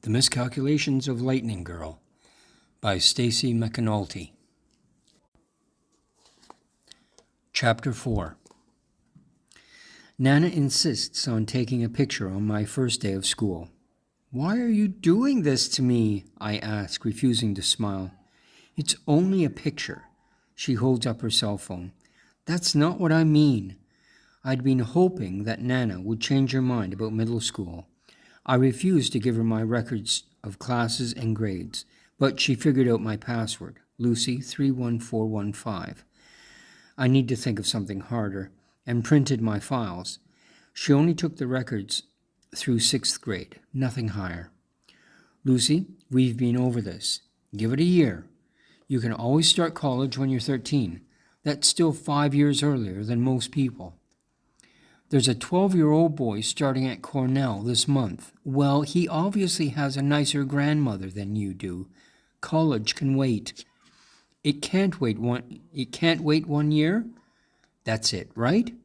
The Miscalculations of Lightning Girl by Stacy McAnulty. Chapter 4. Nana insists on taking a picture on my first day of school. "Why are you doing this to me?" I ask, refusing to smile. "It's only a picture." She holds up her cell phone. "That's not what I mean." I'd been hoping that Nana would change her mind about middle school. I refused to give her my records of classes and grades, but she figured out my password, Lucy 31415. I need to think of something harder, and printed my files. She only took the records through 6th grade, nothing higher. "Lucy, we've been over this. Give it a year. You can always start college when you're 13. That's still 5 years earlier than most people. There's a 12-year-old boy starting at Cornell this month. Well, he obviously has a nicer grandmother than you do. College can wait." It can't wait 1 year? That's it, right?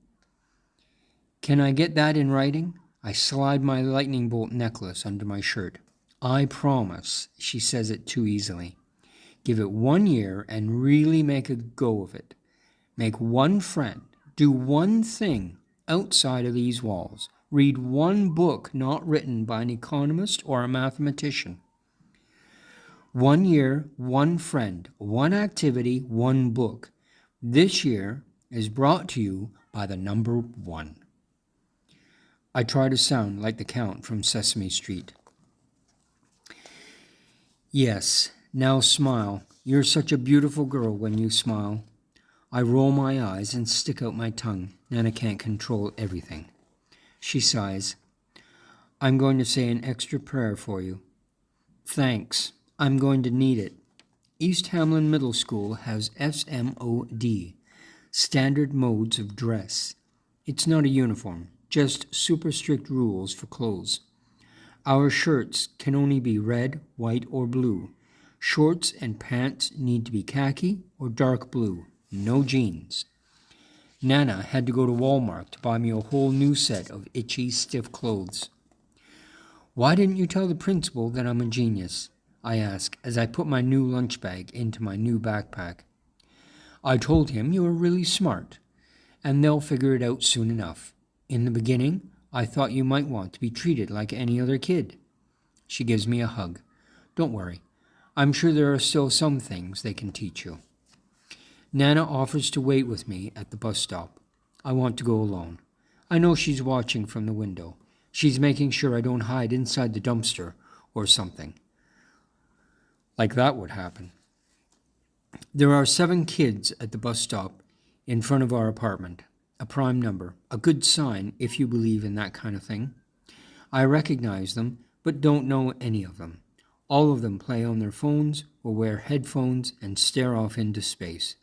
Can I get that in writing? I slide my lightning bolt necklace under my shirt. "I promise," she says it too easily. "Give it 1 year and really make a go of it. Make one friend. Do one thing outside of these walls. Read one book not written by an economist or a mathematician. 1 year, one friend, one activity, one book. This year is brought to you by the number 1. I try to sound like the Count from Sesame Street. "Yes, now smile. You're such a beautiful girl when you smile." I roll my eyes and stick out my tongue. Nana can't control everything. She sighs. "I'm going to say an extra prayer for you." "Thanks. I'm going to need it." East Hamlin Middle School has SMOD, Standard Modes of Dress. It's not a uniform, just super strict rules for clothes. Our shirts can only be red, white, or blue. Shorts and pants need to be khaki or dark blue. No jeans. Nana had to go to Walmart to buy me a whole new set of itchy, stiff clothes. "Why didn't you tell the principal that I'm a genius?" I ask as I put my new lunch bag into my new backpack. "I told him you were really smart, and they'll figure it out soon enough. In the beginning, I thought you might want to be treated like any other kid." She gives me a hug. "Don't worry. I'm sure there are still some things they can teach you." Nana offers to wait with me at the bus stop. I want to go alone. I know she's watching from the window. She's making sure I don't hide inside the dumpster or something. Like that would happen. There are 7 kids at the bus stop in front of our apartment. A prime number. A good sign if you believe in that kind of thing. I recognize them, but don't know any of them. All of them play on their phones or wear headphones and stare off into space.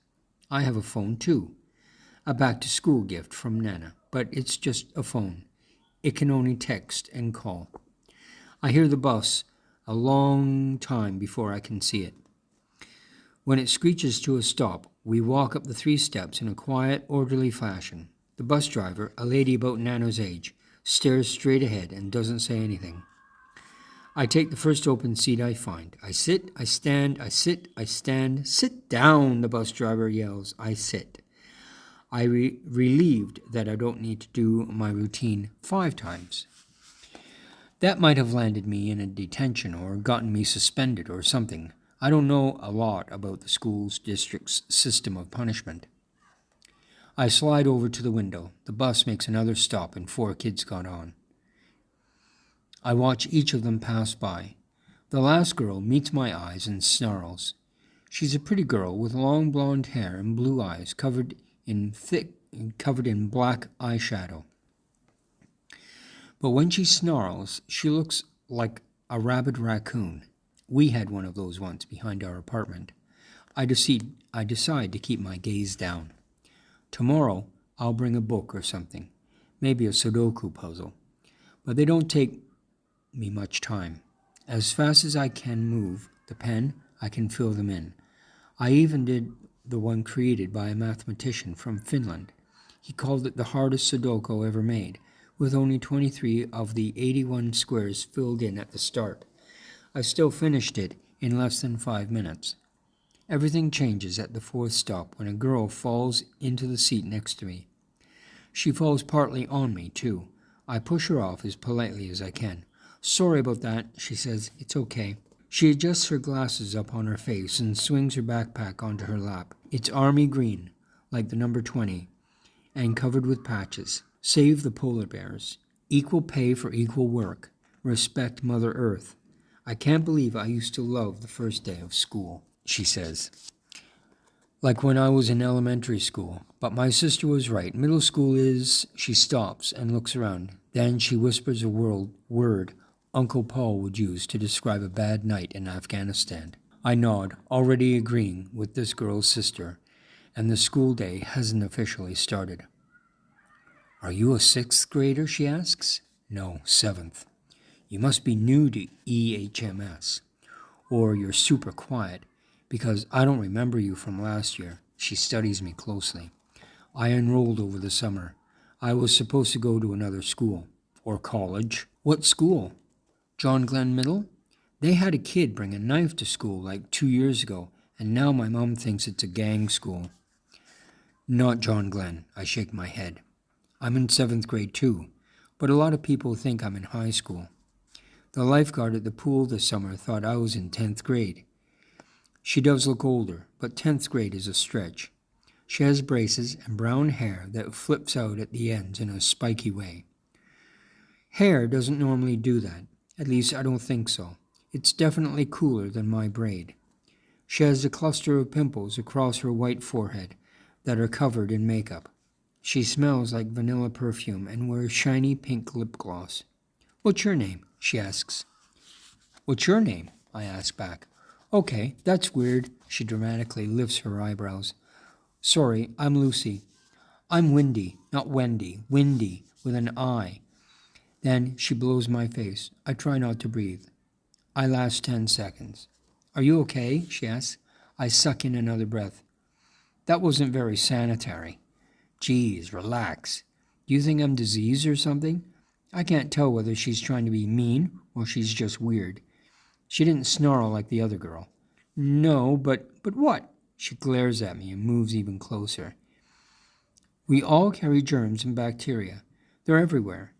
I have a phone too. A back-to-school gift from Nana, but it's just a phone. It can only text and call. I hear the bus a long time before I can see it. When it screeches to a stop, we walk up the 3 steps in a quiet, orderly fashion. The bus driver, a lady about Nana's age, stares straight ahead and doesn't say anything. I take the first open seat I find. I sit, I stand, I sit, I stand. "Sit down," the bus driver yells. I sit. Relieved that I don't need to do my routine 5 times. That might have landed me in a detention or gotten me suspended or something. I don't know a lot about the school's district's system of punishment. I slide over to the window. The bus makes another stop and 4 kids got on. I watch each of them pass by. The last girl meets my eyes and snarls. She's a pretty girl with long blonde hair and blue eyes covered in black eyeshadow. But when she snarls, she looks like a rabid raccoon. We had one of those once behind our apartment. I decide to keep my gaze down. Tomorrow, I'll bring a book or something, maybe a Sudoku puzzle. But they don't take me much time. As fast as I can move the pen, I can fill them in. I even did the one created by a mathematician from Finland. He called it the hardest Sudoku ever made, with only 23 of the 81 squares filled in at the start. I still finished it in less than 5 minutes. Everything changes at the 4th stop when a girl falls into the seat next to me. She falls partly on me, too. I push her off as politely as I can. "Sorry about that," she says. "It's okay." She adjusts her glasses up on her face and swings her backpack onto her lap. It's army green, like the number 20, and covered with patches. Save the polar bears. Equal pay for equal work. Respect Mother Earth. I can't believe I used to love the first day of school, she says. Like when I was in elementary school. But my sister was right. Middle school is... She stops and looks around. Then she whispers a word Uncle Paul would use to describe a bad night in Afghanistan. I nod, already agreeing with this girl's sister, and the school day hasn't officially started. "Are you a 6th grader?" she asks. "No, 7th. You must be new to EHMS, or you're super quiet, because I don't remember you from last year." She studies me closely. "I enrolled over the summer. I was supposed to go to another school, or college." "What school?" "John Glenn Middle. They had a kid bring a knife to school like 2 years ago, and now my mom thinks it's a gang school." "Not John Glenn." I shake my head. "I'm in 7th grade too, but a lot of people think I'm in high school. The lifeguard at the pool this summer thought I was in 10th grade. She does look older, but 10th grade is a stretch. She has braces and brown hair that flips out at the ends in a spiky way. Hair doesn't normally do that. At least I don't think so. It's definitely cooler than my braid. She has a cluster of pimples across her white forehead that are covered in makeup. She smells like vanilla perfume and wears shiny pink lip gloss. "What's your name?" she asks. "What's your name?" I ask back. "Okay, that's weird." She dramatically lifts her eyebrows. "Sorry, I'm Lucy." "I'm Windy, not Wendy. Windy, with an I." Then she blows my face. I try not to breathe. I last 10 seconds. "Are you okay?" she asks. I suck in another breath. "That wasn't very sanitary." "Geez, relax. Do you think I'm diseased or something?" I can't tell whether she's trying to be mean or she's just weird. She didn't snarl like the other girl. "No, but what?" She glares at me and moves even closer. "We all carry germs and bacteria. They're everywhere.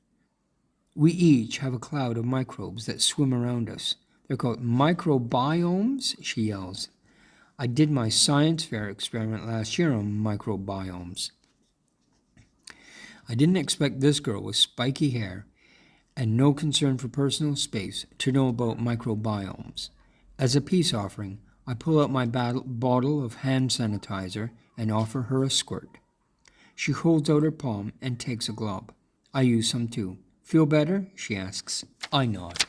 We each have a cloud of microbes that swim around us. They're called microbiomes," she yells. I did my science fair experiment last year on microbiomes. I didn't expect this girl with spiky hair and no concern for personal space to know about microbiomes. As a peace offering, I pull out my bottle of hand sanitizer and offer her a squirt. She holds out her palm and takes a glob. I use some too. "Feel better?" she asks. I nod.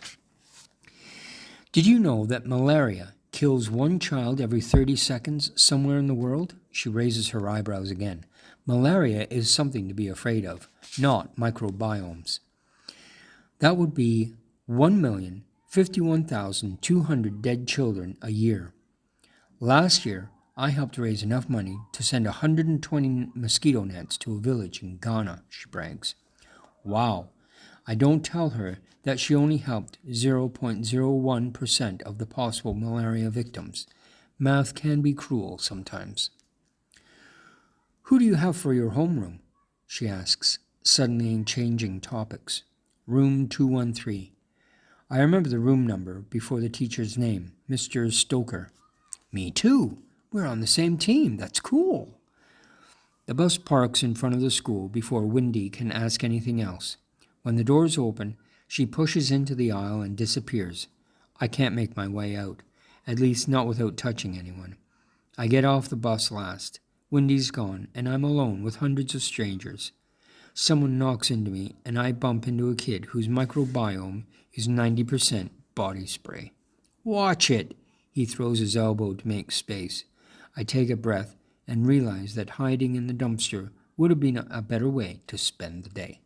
"Did you know that malaria kills 1 child every 30 seconds somewhere in the world?" She raises her eyebrows again. "Malaria is something to be afraid of, not microbiomes. That would be 1,051,200 dead children a year. Last year, I helped raise enough money to send 120 mosquito nets to a village in Ghana," she brags. Wow. I don't tell her that she only helped 0.01% of the possible malaria victims. Math can be cruel sometimes. "Who do you have for your homeroom?" she asks, suddenly changing topics. "Room 213. I remember the room number before the teacher's name, Mr. Stoker. "Me too. We're on the same team. That's cool." The bus parks in front of the school before Windy can ask anything else. When the doors open, she pushes into the aisle and disappears. I can't make my way out, at least not without touching anyone. I get off the bus last. Windy's gone, and I'm alone with hundreds of strangers. Someone knocks into me, and I bump into a kid whose microbiome is 90% body spray. "Watch it!" He throws his elbow to make space. I take a breath and realize that hiding in the dumpster would have been a better way to spend the day.